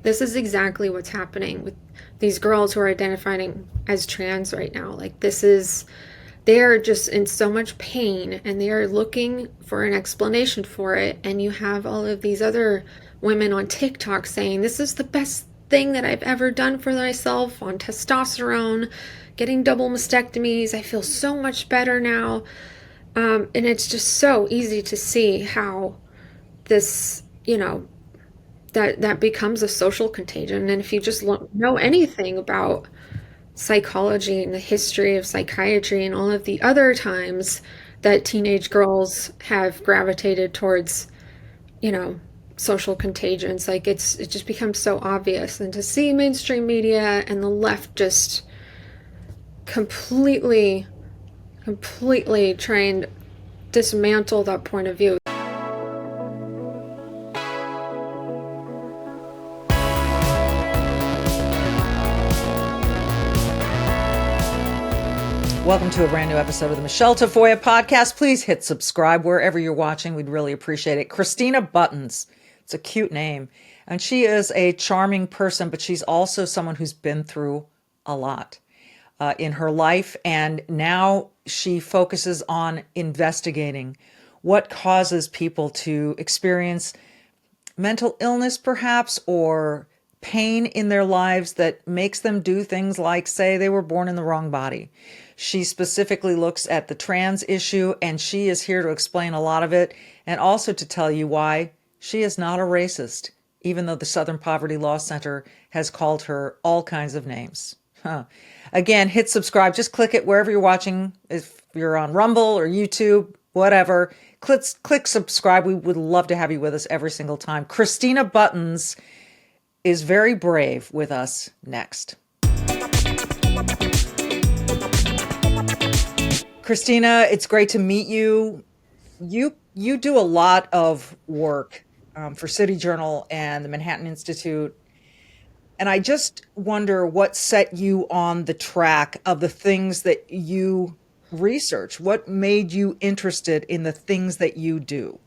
this is exactly what's happening with these girls who are identifying as trans right now. Like, they are just in so much pain and they are looking for an explanation for it. And you have all of these other women on TikTok saying, this is the best thing that I've ever done for myself on testosterone, getting double mastectomies. I feel so much better now. And it's just so easy to see how this, that becomes a social contagion. And if you just know anything about psychology and the history of psychiatry and all of the other times that teenage girls have gravitated towards, social contagions, like it just becomes so obvious. And to see mainstream media and the left just completely try and dismantle that point of view. Welcome to a brand new episode of the Michele Tafoya podcast. Please hit subscribe wherever you're watching. We'd really appreciate it. Christina Buttons. It's a cute name. And she is a charming person, but she's also someone who's been through a lot in her life. And now she focuses on investigating what causes people to experience mental illness, perhaps, or pain in their lives that makes them do things like say they were born in the wrong body. She specifically looks at the trans issue, and she is here to explain a lot of it and also to tell you why she is not a racist, even though the Southern Poverty Law Center has called her all kinds of names. Again, hit subscribe. Just click it wherever you're watching. If you're on Rumble or YouTube, whatever, click subscribe. We would love to have you with us every single time. Christina Buttons is very brave with us next. Christina, it's great to meet you. You do a lot of work for City Journal and the Manhattan Institute. And I just wonder what set you on the track of the things that you research. What made you interested in the things that you do?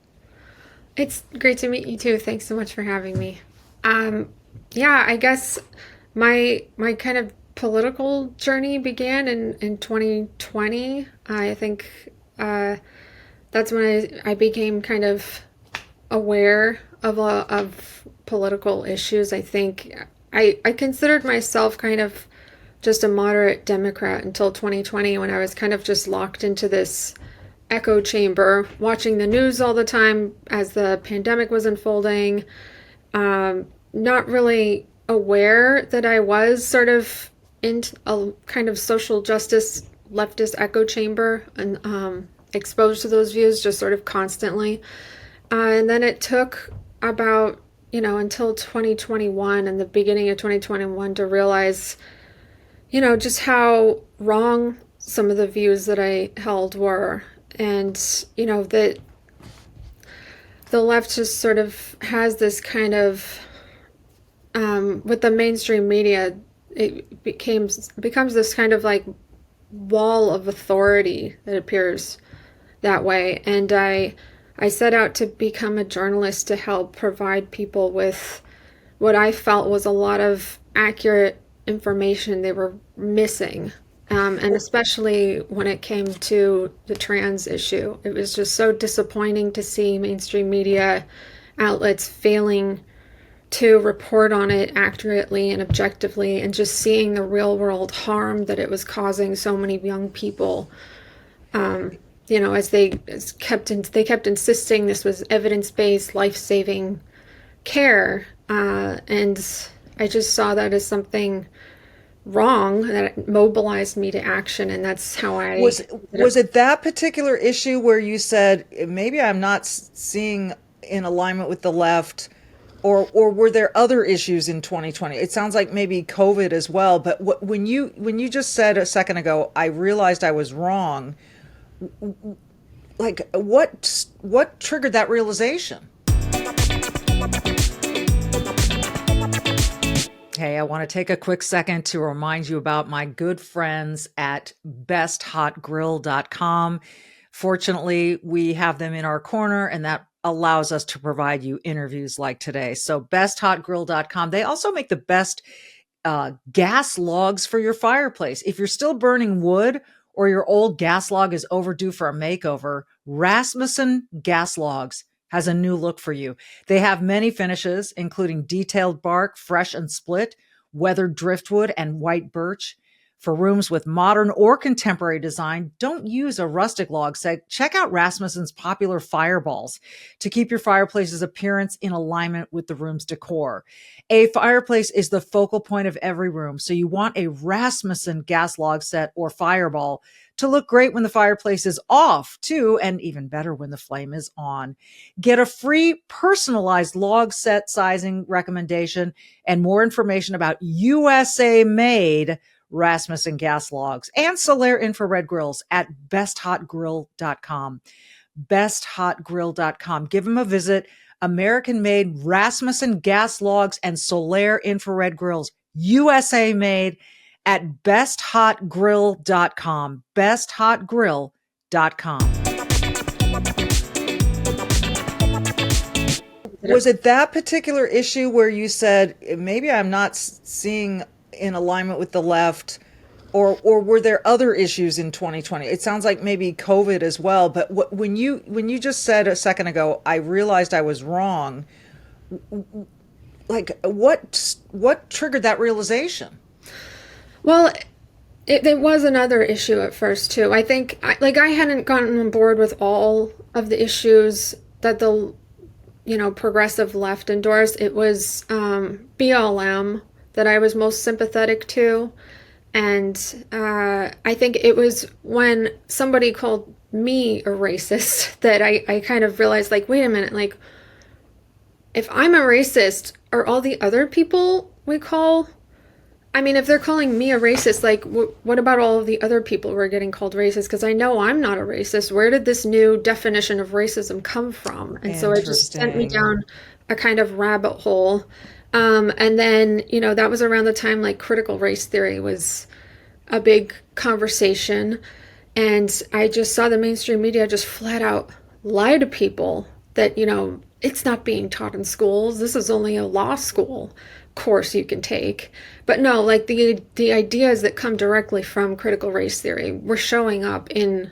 It's great to meet you too. Thanks so much for having me. Yeah, I guess my kind of political journey began in 2020. I think that's when I became kind of aware of political issues. I think I considered myself kind of just a moderate Democrat until 2020, when I was kind of just locked into this echo chamber, watching the news all the time as the pandemic was unfolding, not really aware that I was sort of in a kind of social justice leftist echo chamber and exposed to those views just sort of constantly. And then it took about, until 2021 and the beginning of 2021 to realize, just how wrong some of the views that I held were. And, that the left just sort of has this kind of, with the mainstream media, it becomes this kind of like wall of authority that appears that way. And I set out to become a journalist to help provide people with what I felt was a lot of accurate information they were missing. And especially when it came to the trans issue, it was just so disappointing to see mainstream media outlets failing to report on it accurately and objectively, and just seeing the real world harm that it was causing so many young people. As they kept insisting this was evidence-based, life-saving care, and I just saw that as something wrong that mobilized me to action, and that's how I was it that particular issue where you said maybe I'm not seeing in alignment with the left, or were there other issues in 2020? It sounds like maybe COVID as well, but when you just said a second ago, I realized I was wrong, like what triggered that realization? Hey, I want to take a quick second to remind you about my good friends at besthotgrill.com. Fortunately, we have them in our corner, and that allows us to provide you interviews like today. So besthotgrill.com. They also make the best gas logs for your fireplace. If you're still burning wood or your old gas log is overdue for a makeover, Rasmussen Gas Logs has a new look for you. They have many finishes, including detailed bark, fresh and split, weathered driftwood, and white birch. For rooms with modern or contemporary design, don't use a rustic log set. Check out Rasmussen's popular fireballs to keep your fireplace's appearance in alignment with the room's decor. A fireplace is the focal point of every room, so you want a Rasmussen gas log set or fireball to look great when the fireplace is off, too, and even better when the flame is on. Get a free personalized log set sizing recommendation and more information about USA-made Rasmussen gas logs and Solaire infrared grills at besthotgrill.com. Besthotgrill.com. Give them a visit. American-made Rasmussen gas logs and Solaire infrared grills, USA made, at besthotgrill.com. Besthotgrill.com. Was it that particular issue where you said, maybe I'm not seeing in alignment with the left, or were there other issues in 2020? It sounds like maybe COVID as well, but when you just said a second ago, I realized I was wrong, like what triggered that realization? Well, it was another issue at first too. I think I hadn't gotten on board with all of the issues that the progressive left endorsed. It was BLM that I was most sympathetic to. And I think it was when somebody called me a racist that I kind of realized, like, wait a minute, like, if I'm a racist, are all the other people we call, I mean, if they're calling me a racist, like, what about all of the other people who are getting called racist? Because I know I'm not a racist. Where did this new definition of racism come from? And so it just sent me down a kind of rabbit hole. And then, that was around the time, like, critical race theory was a big conversation. And I just saw the mainstream media just flat out lie to people that, it's not being taught in schools. This is only a law school course you can take. But no, like, the ideas that come directly from critical race theory were showing up in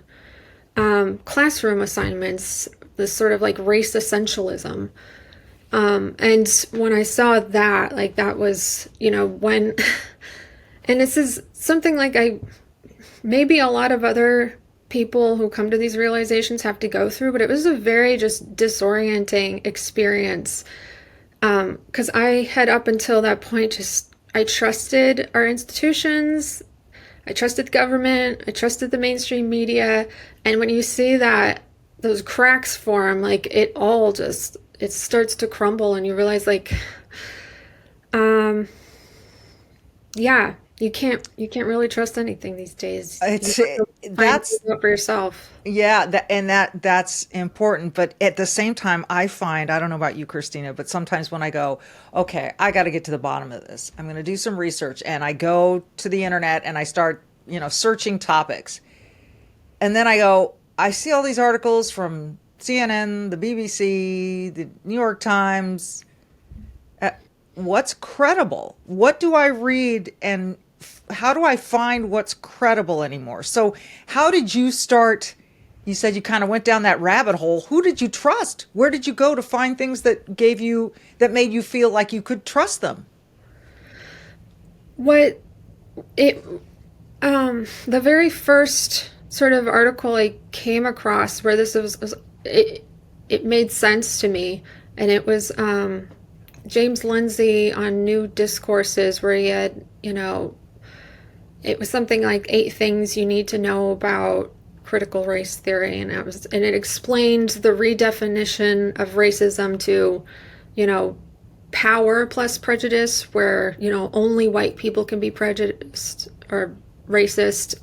classroom assignments, this sort of like race essentialism. And when I saw that, like, that was, when, and this is something like maybe a lot of other people who come to these realizations have to go through, but it was a very just disorienting experience. 'Cause I had up until that point, I trusted our institutions, I trusted the government, I trusted the mainstream media. And when you see that those cracks form, like, it all just, it starts to crumble, and you realize, like, yeah, you can't really trust anything these days. That's for yourself. Yeah, that's important. But at the same time, I find, I don't know about you, Christina, but sometimes when I go, okay, I got to get to the bottom of this, I'm going to do some research, and I go to the internet and I start, searching topics, and then I go, I see all these articles from CNN, the BBC, the New York Times. What's credible? What do I read, and how do I find what's credible anymore? So how did you start? You said you kind of went down that rabbit hole. Who did you trust? Where did you go to find things that made you feel like you could trust them? The very first sort of article I came across where this was it made sense to me, and it was James Lindsay on New Discourses, where he had, it was something like 8 things you need to know about critical race theory, and it explained the redefinition of racism to, power plus prejudice, where, only white people can be prejudiced or racist.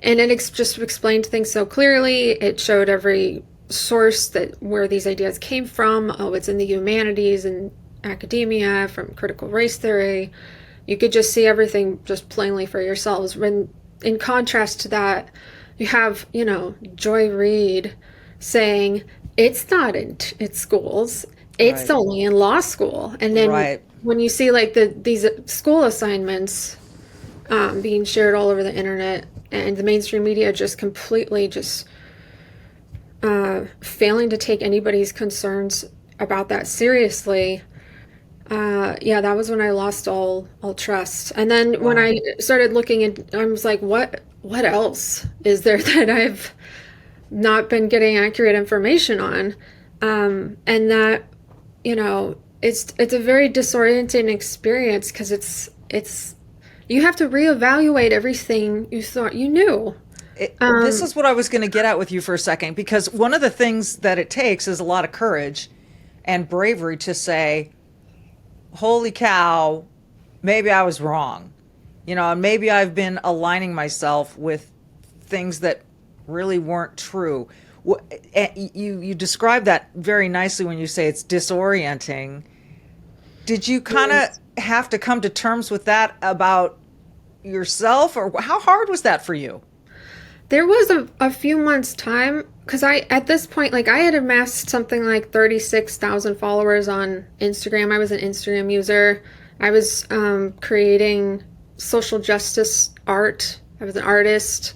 And it just explained things so clearly. It showed every source where these ideas came from. Oh, it's in the humanities and academia from critical race theory. You could just see everything just plainly for yourselves. When, in contrast to that, you have, Joy Reid saying, it's not in schools. It's Right. only in law school. And then Right. when you see like these school assignments being shared all over the internet, and the mainstream media just completely just failing to take anybody's concerns about that seriously. Yeah, that was when I lost all trust. And then when Wow. I started looking at, I was like, what else is there that I've not been getting accurate information on? And that, it's a very disorienting experience because it's you have to reevaluate everything you thought you knew. This Um, is what I was going to get at with you for a second, because one of the things that it takes is a lot of courage and bravery to say, holy cow, maybe I was wrong. And maybe I've been aligning myself with things that really weren't true. You describe that very nicely when you say it's disorienting. Did you kind of have to come to terms with that about yourself, or how hard was that for you? There was a few months time because at this point, like I had amassed something like 36,000 followers on Instagram. I was an Instagram user. I was creating social justice art. I was an artist.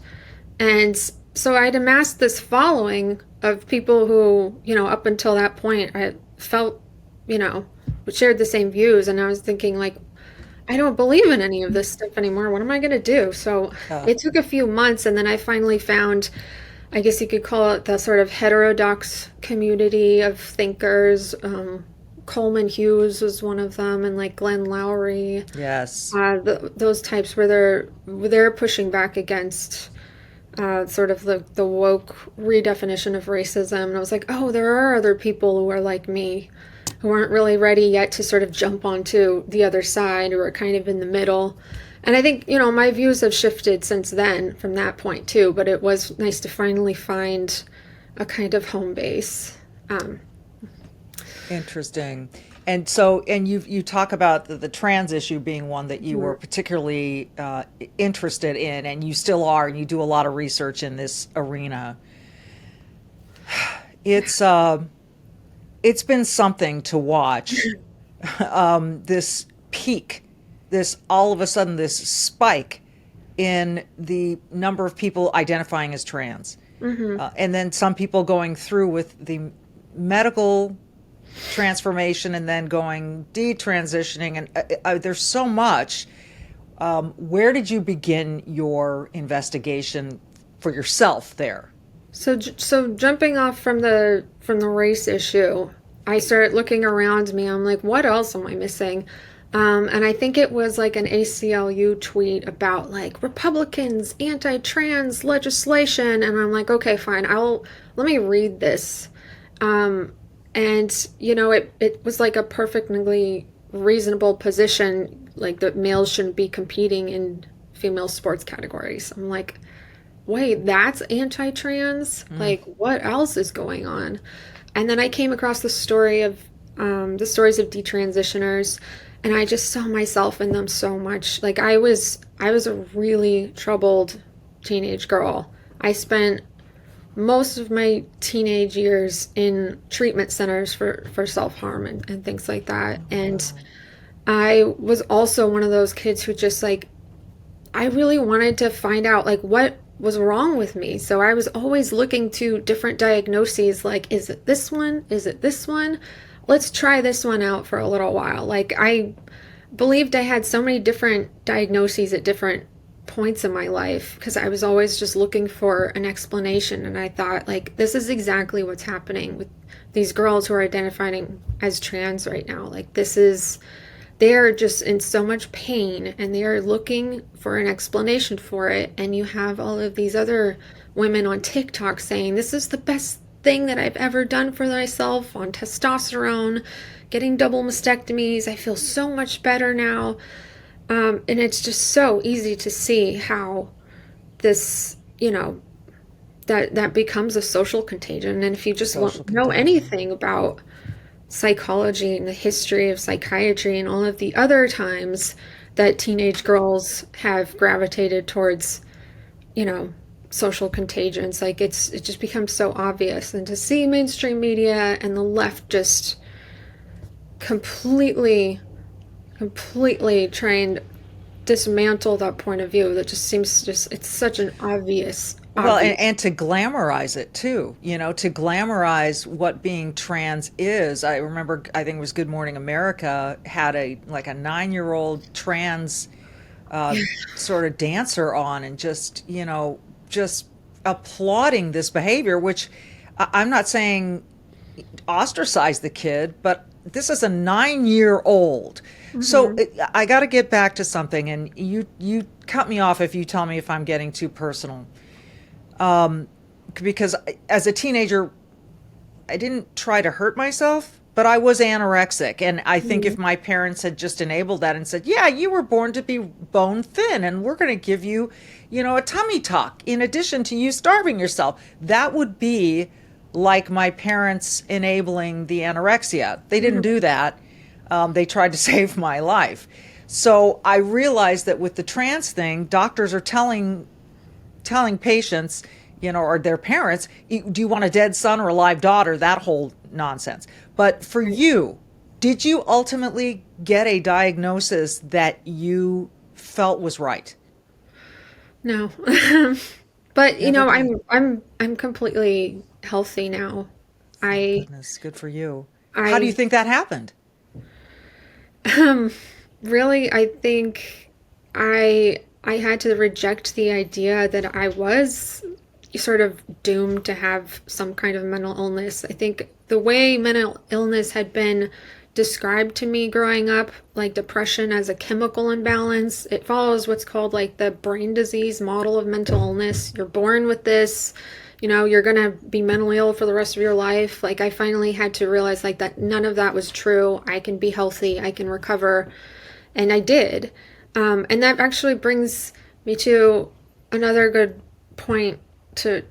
And so I'd amassed this following of people who, up until that point, I felt, you know, shared the same views. And I was thinking, like, I don't believe in any of this stuff anymore. What am I going to do? So Uh, it took a few months, and then I finally found, I guess you could call it the sort of heterodox community of thinkers. Coleman Hughes was one of them, and like Glenn Lowry, yes. those types where they're pushing back against sort of the woke redefinition of racism. And I was like, oh, there are other people who are like me, who aren't really ready yet to sort of jump onto the other side, who are kind of in the middle. And I think, my views have shifted since then from that point too, but it was nice to finally find a kind of home base. Um, Interesting. And you talk about the trans issue being one that you were particularly interested in, and you still are, and you do a lot of research in this arena. It's it's been something to watch, this peak, this all of a sudden this spike in the number of people identifying as trans, and then some people going through with the medical transformation and then going detransitioning, and there's so much. Where did you begin your investigation for yourself there? so jumping off from the race issue, I started looking around me. I'm like, what else am I missing? And I think it was like an ACLU tweet about like Republicans anti-trans legislation, and I'm like, okay, fine, let me read this. And it was like a perfectly reasonable position, like that males shouldn't be competing in female sports categories. I'm like, wait, that's anti-trans? Like, what else is going on? And then I came across the stories of detransitioners, and I just saw myself in them so much. Like I was a really troubled teenage girl. I spent most of my teenage years in treatment centers for self-harm and things like that. And I was also one of those kids who just like, I really wanted to find out like what was wrong with me. So I was always looking to different diagnoses, like, is it this one? Is it this one? Let's try this one out for a little while. Like I believed I had so many different diagnoses at different points in my life because I was always just looking for an explanation. And I thought, like, this is exactly what's happening with these girls who are identifying as trans right now. Like, they're just in so much pain and they are looking for an explanation for it. And you have all of these other women on TikTok saying, this is the best thing that I've ever done for myself on testosterone, getting double mastectomies. I feel so much better now. And it's just so easy to see how this, that becomes a social contagion. And if you just Social won't know contagion. anything about psychology and the history of psychiatry and all of the other times that teenage girls have gravitated towards, you know, social contagions. Like it just becomes so obvious, and to see mainstream media and the left just completely trying to dismantle that point of view, that just seems just it's such an obvious. Well, and to glamorize it too, to glamorize what being trans is. I remember, I think it was Good Morning America had a 9-year-old trans sort of dancer on, and just applauding this behavior, which I'm not saying ostracize the kid, but this is a 9-year-old. So I got to get back to something, and you cut me off if you tell me if I'm getting too personal. Because as a teenager, I didn't try to hurt myself, but I was anorexic. And I think if my parents had just enabled that and said, yeah, you were born to be bone thin, and we're going to give you, a tummy tuck in addition to you starving yourself, that would be like my parents enabling the anorexia. They didn't do that. They tried to save my life. So I realized that with the trans thing, doctors are telling patients, or their parents, do you want a dead son or a live daughter? That whole nonsense. But for you, did you ultimately get a diagnosis that you felt was right? No. But I'm completely healthy now. I Goodness, good for you. How do you I think that happened? really, I think I had to reject the idea that I was sort of doomed to have some kind of mental illness. I think the way mental illness had been described to me growing up, like depression as a chemical imbalance, it follows what's called like the brain disease model of mental illness. You're born with this, you're going to be mentally ill for the rest of your life. Like I finally had to realize like that none of that was true. I can be healthy, I can recover, and I did. And that actually brings me to another good point to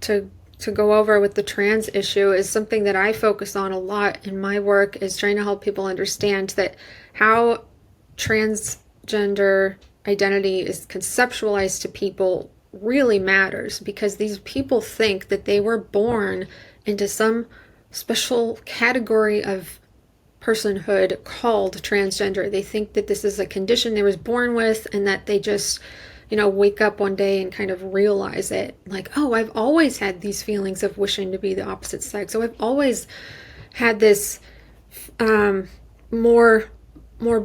go over with the trans issue, is something that I focus on a lot in my work, is trying to help people understand that how transgender identity is conceptualized to people really matters, because these people think that they were born into some special category of personhood called transgender. They think that this is a condition they was born with, and that they just wake up one day and kind of realize it, like, oh, I've always had these feelings of wishing to be the opposite sex. So I've always had this more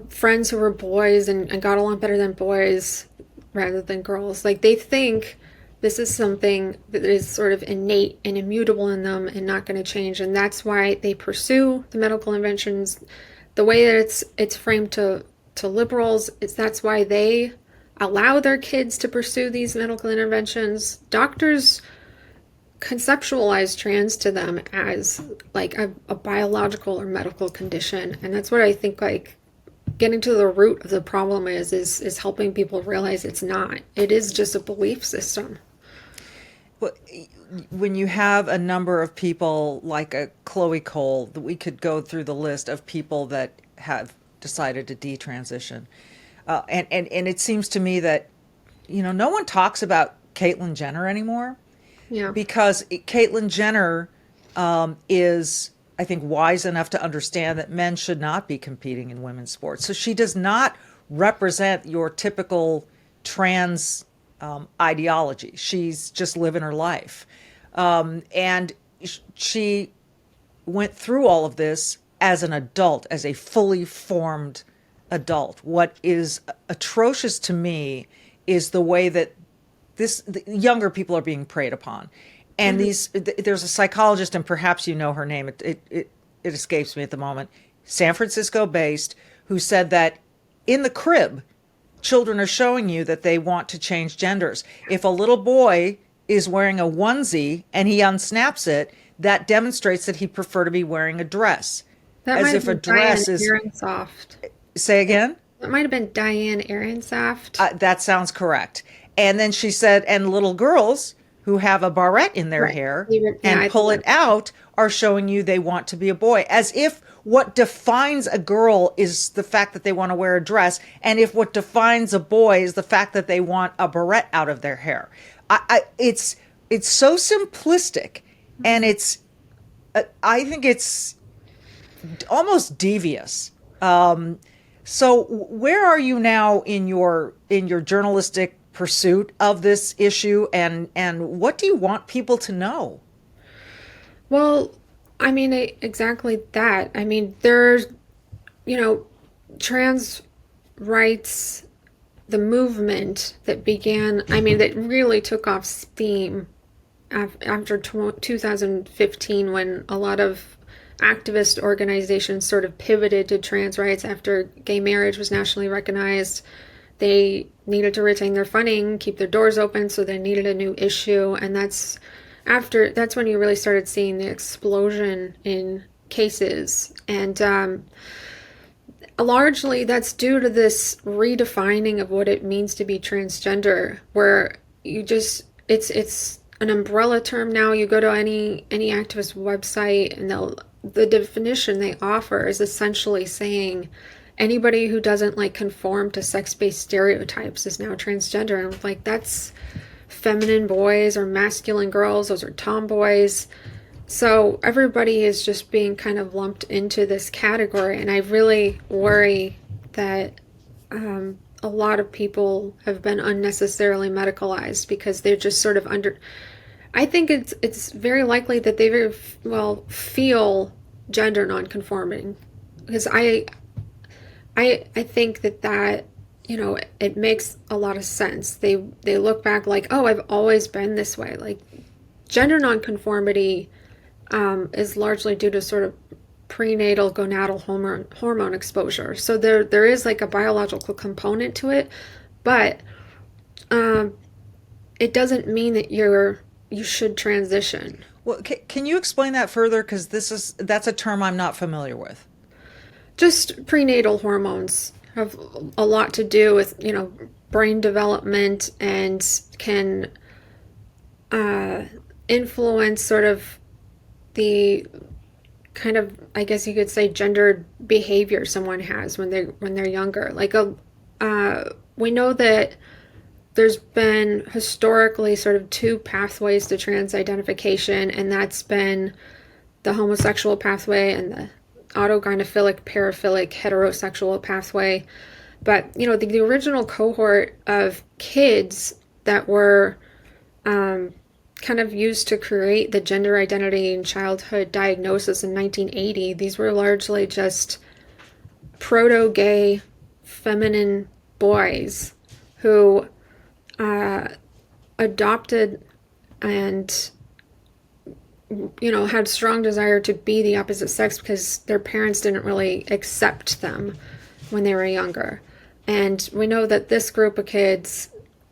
friends who were boys and got along better than boys rather than girls. Like they think this is something that is sort of innate and immutable in them and not going to change, and that's why they pursue the medical inventions the way that it's framed to liberals. That's why they allow their kids to pursue these medical interventions. Doctors conceptualize trans to them as like a biological or medical condition, and that's what I think like getting to the root of the problem is helping people realize it's not. It is just a belief system. Well, when you have a number of people like a Chloe Cole, we could go through the list of people that have decided to detransition. And it seems to me that, no one talks about Caitlyn Jenner anymore. Yeah. Because Caitlyn Jenner is, I think, wise enough to understand that men should not be competing in women's sports. So she does not represent your typical trans ideology. She's just living her life. And she went through all of this as an adult, as a fully formed adult. What is atrocious to me is the way that the younger people are being preyed upon. And there's a psychologist, and perhaps you know her name, it escapes me at the moment, San Francisco based, who said that in the crib, children are showing you that they want to change genders. If a little boy is wearing a onesie and he unsnaps it, that demonstrates that he'd prefer to be wearing a dress. That as might if have a been dress Diane is. Ehrensoft. Say again? That might have been Diane Ehrensoft. That sounds correct. And then she said, and little girls who have a barrette in their hair and pull it out are showing you they want to be a boy, as if what defines a girl is the fact that they want to wear a dress, and if what defines a boy is the fact that they want a barrette out of their hair. It's it's so simplistic, and I think it's almost devious. So where are you now in your journalistic pursuit of this issue, and what do you want people to know? Well, I mean, exactly that. I mean, there's, you know, trans rights, the movement that began, I mean, that really took off steam after 2015, when a lot of activist organizations sort of pivoted to trans rights after gay marriage was nationally recognized. They needed to retain their funding, keep their doors open, so they needed a new issue, and that's when you really started seeing the explosion in cases. And largely that's due to this redefining of what it means to be transgender, where it's an umbrella term now. You go to any activist website, and the definition they offer is essentially saying anybody who doesn't like conform to sex-based stereotypes is now transgender. And I'm like, that's feminine boys or masculine girls, those are tomboys. So everybody is just being kind of lumped into this category, and I really worry that a lot of people have been unnecessarily medicalized because they're just sort of under. I think it's very likely that they very well feel gender nonconforming, because I think that it makes a lot of sense. They look back like, oh, I've always been this way. Like, gender nonconformity is largely due to sort of prenatal gonadal hormone exposure. So there is like a biological component to it, but it doesn't mean that you should transition. Well, can you explain that further? Because that's a term I'm not familiar with. Just prenatal hormones have a lot to do with, brain development, and can influence sort of the kind of, I guess you could say, gendered behavior someone has when they're younger. Like we know that there's been historically sort of two pathways to trans identification, and that's been the homosexual pathway and the autogynephilic paraphilic heterosexual pathway. But the original cohort of kids that were kind of used to create the gender identity and childhood diagnosis in 1980, these were largely just proto-gay feminine boys who adopted and had strong desire to be the opposite sex because their parents didn't really accept them when they were younger. And we know that this group of kids,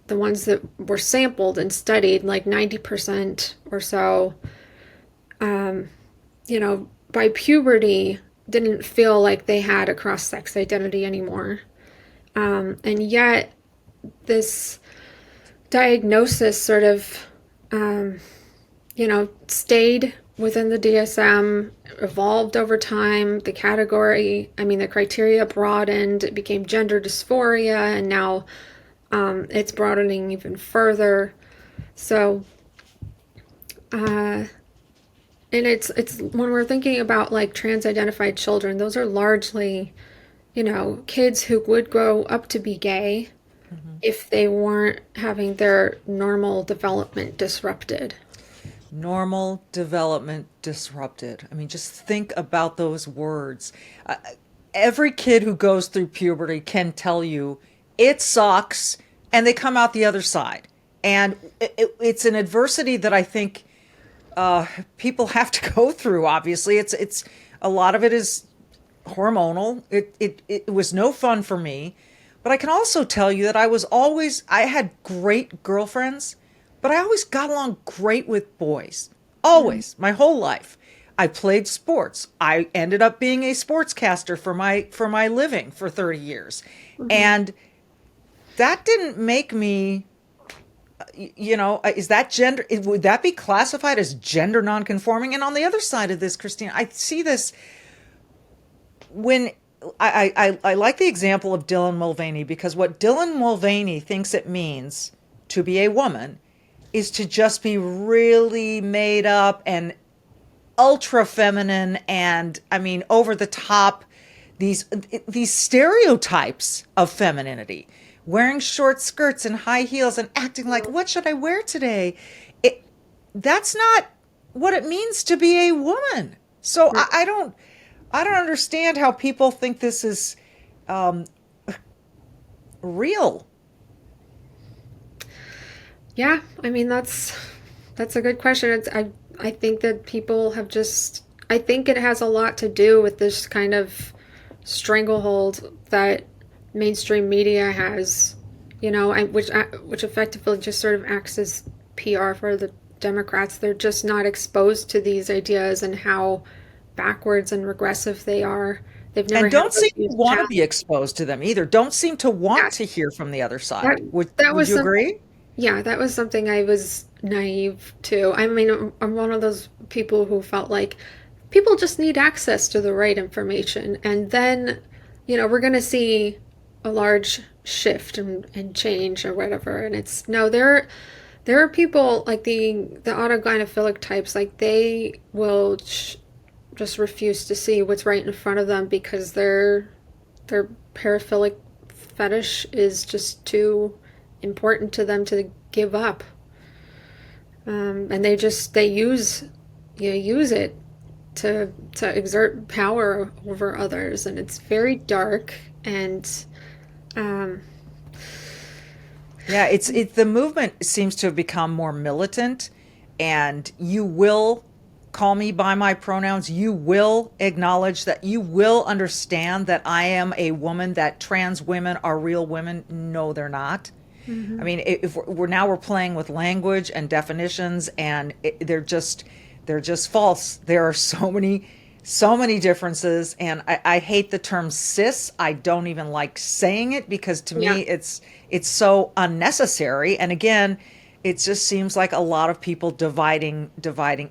the ones that were sampled and studied, like 90% or so, by puberty didn't feel like they had a cross-sex identity anymore. And yet this diagnosis sort of, stayed within the DSM, evolved over time. The criteria broadened. It became gender dysphoria, and now it's broadening even further. So, and it's when we're thinking about like trans-identified children, those are largely, kids who would grow up to be gay if they weren't having their normal development disrupted. Normal development disrupted. I mean, just think about those words. Every kid who goes through puberty can tell you it sucks, and they come out the other side. And it's an adversity that I think people have to go through. Obviously, it's a lot of it is hormonal. It was no fun for me, but I can also tell you that I had great girlfriends, but I always got along great with boys. Always, my whole life. I played sports. I ended up being a sportscaster for my living for 30 years. And that didn't make me, is that gender, would that be classified as gender nonconforming? And on the other side of this, Christina, I see this when I like the example of Dylan Mulvaney, because what Dylan Mulvaney thinks it means to be a woman, is to just be really made up and ultra feminine, and I mean over the top, these stereotypes of femininity, wearing short skirts and high heels and acting like, what should I wear today? That's not what it means to be a woman. So I don't understand how people think this is real. Yeah, I mean that's a good question. I think that people have just, I think it has a lot to do with this kind of stranglehold that mainstream media has, which effectively just sort of acts as PR for the Democrats. They're just not exposed to these ideas and how backwards and regressive they are. They've never And had don't those seem to views want to challenged. be exposed to them either. Don't seem to Yeah, want to hear from the other that side. Would that would was you some. agree? Yeah, that was something I was naive to. I mean, I'm one of those people who felt like people just need access to the right information, and then, we're going to see a large shift and change or whatever. And it's no, there are people like the autogynephilic types, like they will just refuse to see what's right in front of them because their paraphilic fetish is just too important to them to give up. And they use it to exert power over others, and it's very dark. And um, Yeah, it's the movement seems to have become more militant, and you will call me by my pronouns. You will acknowledge that, you will understand that I am a woman, that trans women are real women. No, they're not. I mhm. mean, if we're playing with language and definitions, and they're just false. There are so many differences, and I hate the term cis. I don't even like saying it because to Yeah, me it's so unnecessary. And again, it just seems like a lot of people dividing.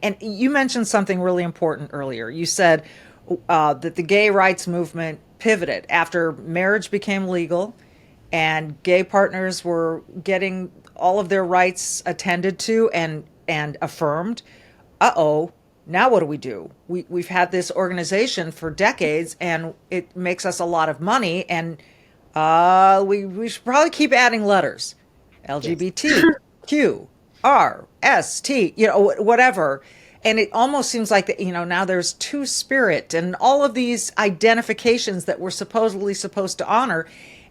And you mentioned something really important earlier. You said that the gay rights movement pivoted after marriage became legal and gay partners were getting all of their rights attended to and affirmed. Uh-oh, now what do we do? We've had this organization for decades, and it makes us a lot of money, and we should probably keep adding letters. yes. LGBT, Q, R, S, T, whatever. And it almost seems like that, now there's two spirit and all of these identifications that we're supposedly supposed to honor.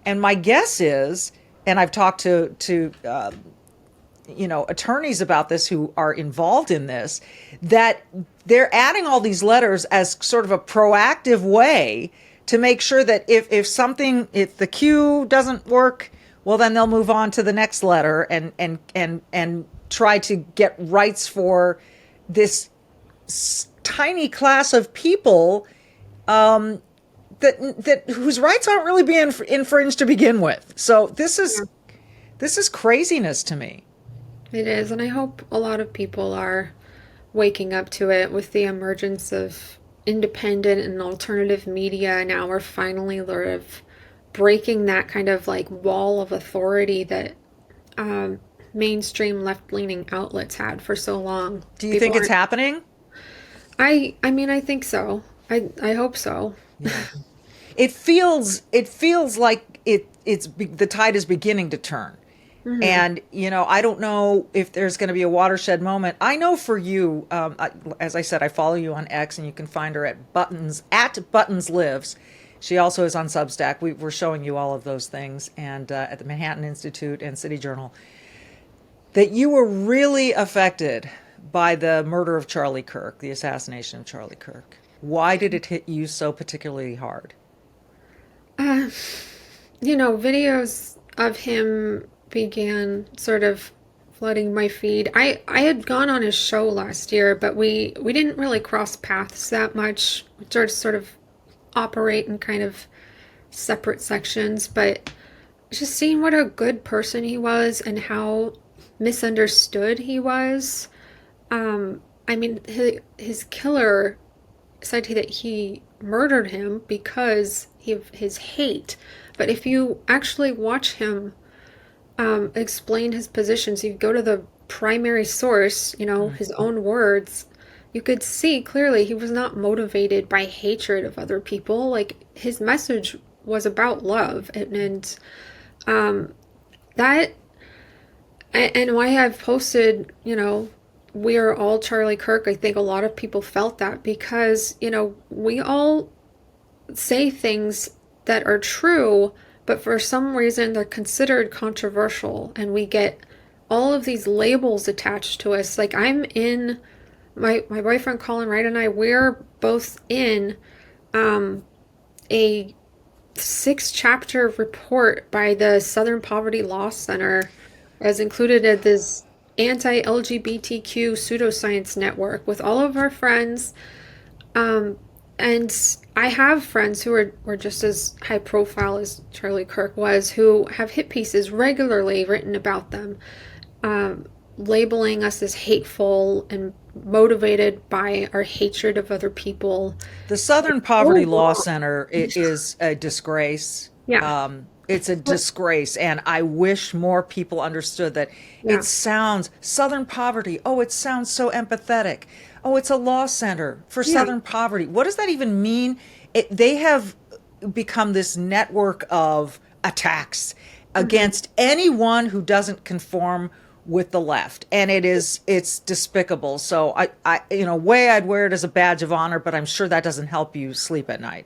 And my guess is, and I've talked to attorneys about this who are involved in this, that they're adding all these letters as sort of a proactive way to make sure that if the Q doesn't work, well, then they'll move on to the next letter and try to get rights for this tiny class of people, that whose rights aren't really being infringed to begin with. So this is craziness to me. It is, and I hope a lot of people are waking up to it with the emergence of independent and alternative media. Now we're finally sort of breaking that kind of like wall of authority that mainstream left-leaning outlets had for so long. Do you People think it's aren't. happening? I mean, I think so. I hope so. Yeah. It feels like the tide is beginning to turn. Hmm. And, I don't know if there's going to be a watershed moment. I know for you, as I said, I follow you on X, and you can find her at Buttons Lives. She also is on Substack. We're showing you all of those things, and at the Manhattan Institute and City Journal, that you were really affected by the murder of Charlie Kirk, the assassination of Charlie Kirk. Why did it hit you so particularly hard? Uh, videos of him began sort of flooding my feed. I had gone on his show last year, but we didn't really cross paths that much. We sort of operate in kind of separate sections, but just seeing what a good person he was and how misunderstood he was. I mean, his killer said that he murdered him because of his hate. But if you actually watch him explain his positions, you go to the primary source, his own words, you could see clearly he was not motivated by hatred of other people. Like his message was about love, and that and why I've posted, we are all Charlie Kirk. I think a lot of people felt that because, we all say things that are true, but for some reason they're considered controversial, and we get all of these labels attached to us. Like I'm in my boyfriend Colin Wright and I, we're both in a 6-chapter report by the Southern Poverty Law Center as included in this anti-LGBTQ pseudoscience network with all of our friends. And I have friends who were just as high profile as Charlie Kirk was, who have hit pieces regularly written about them, labeling us as hateful and motivated by our hatred of other people. The Southern Poverty Law Center is a disgrace. Yeah. It's a disgrace, and I wish more people understood that. Yeah. It sounds Southern poverty. Oh, it sounds so empathetic. Oh, it's a law center for Southern poverty. What does that even mean? They have become this network of attacks against anyone who doesn't conform with the left, and it's despicable. So way I'd wear it as a badge of honor, but I'm sure that doesn't help you sleep at night.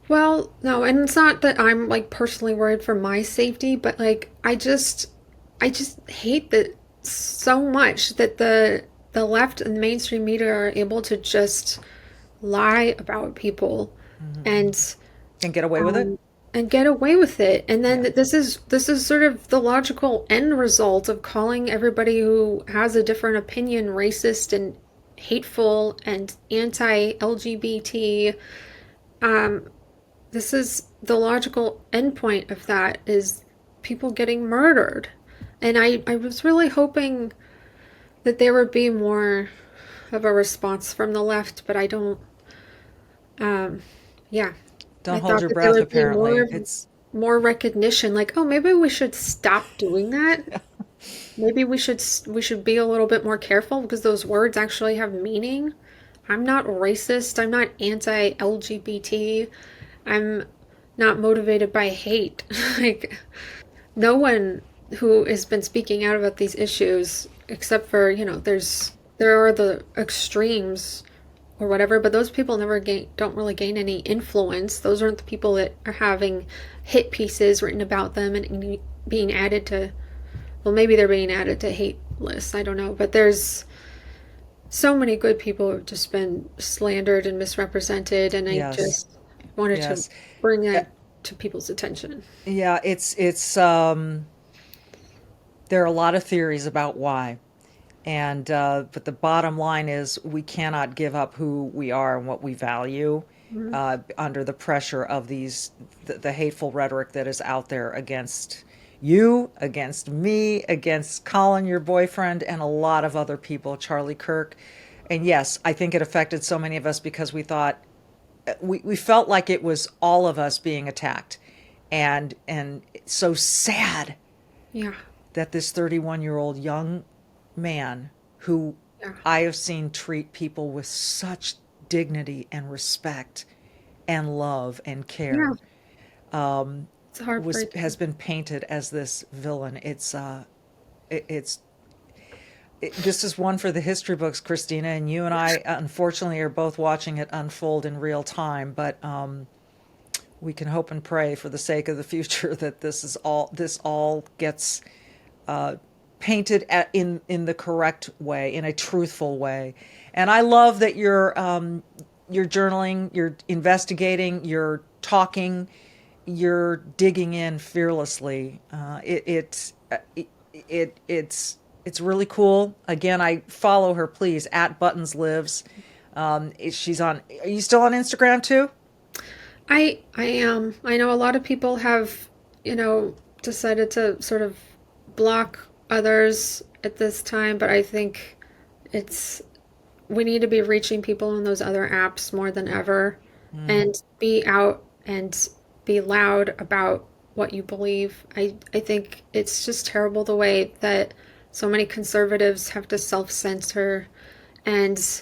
Well, no, and it's not that I'm like personally worried for my safety, but like I just hate that so much that the left and the mainstream media are able to just lie about people and And get away with it. and get away with it. And then this is sort of the logical end result of calling everybody who has a different opinion racist and hateful and anti-LGBT. This is the logical endpoint of that is people getting murdered. And I was really hoping that there would be more of a response from the left, but I don't, yeah. Don't I hold thought your that there breath, would be apparently. more, more recognition, like, oh, maybe we should stop doing that. Maybe we should be a little bit more careful because those words actually have meaning. I'm not racist. I'm not anti-LGBT. I'm not motivated by hate. Like, no one who has been speaking out about these issues, except for, there are the extremes or whatever, but those people don't really gain any influence. Those aren't the people that are having hit pieces written about them and being added to, well, maybe they're being added to hate lists. I don't know, but there's so many good people who have just been slandered and misrepresented, and I Yes. just wanted to Yes. bring Uh, that to people's attention. Yeah, it's there are a lot of theories about why. And but the bottom line is we cannot give up who we are and what we value Mhm. under the pressure of the hateful rhetoric that is out there against you, against me, against Colin, your boyfriend, and a lot of other people, Charlie Kirk. And yes, I think it affected so many of us because we thought we felt like it was all of us being attacked. And it's so sad Yeah. that this 31-year-old young man who Yeah. I have seen treat people with such dignity and respect and love and Yeah. care It's heartbreaking. has been painted as this villain. It's this is one for the history books, Christina, and you and I unfortunately are both watching it unfold in real time, but we can hope and pray for the sake of the future that this all gets painted in the correct way, in a truthful way. And I love that you're journaling, you're investigating, you're talking, you're digging in fearlessly. It's really cool. Again, I follow her, please, at Buttons Lives. She's on. Are you still on Instagram too? I am. I know a lot of people have, decided to sort of block others at this time, but I think it's we need to be reaching people on those other apps more than ever and be out and be loud about what you believe. I think it's just terrible the way that so many conservatives have to self-censor, and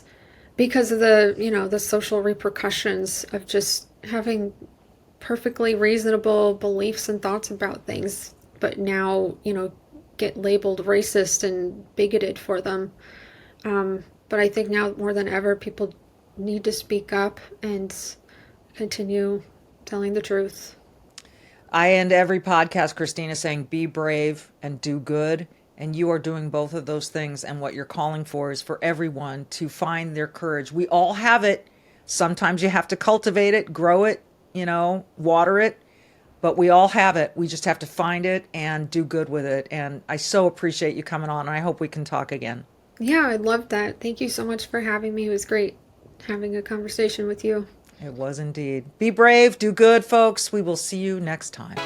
because of the social repercussions of just having perfectly reasonable beliefs and thoughts about things, but now, get labeled racist and bigoted for them. But I think now more than ever, people need to speak up and continue telling the truth. I end every podcast, Christina, saying be brave and do good. And you are doing both of those things. And what you're calling for is for everyone to find their courage. We all have it. Sometimes you have to cultivate it, grow it, water it. But we all have it. We just have to find it and do good with it. And I so appreciate you coming on. And I hope we can talk again. Yeah, I love that. Thank you so much for having me. It was great having a conversation with you. It was indeed. Be brave, do good, folks. We will see you next time.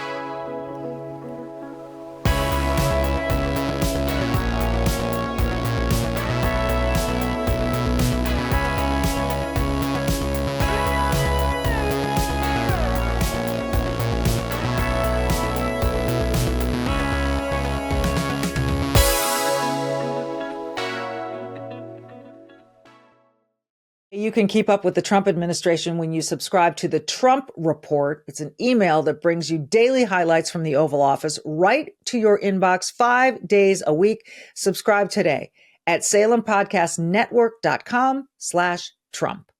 You can keep up with the Trump administration when you subscribe to the Trump Report. It's an email that brings you daily highlights from the Oval Office right to your inbox 5 days a week. Subscribe today at SalemPodcastNetwork.com/Trump.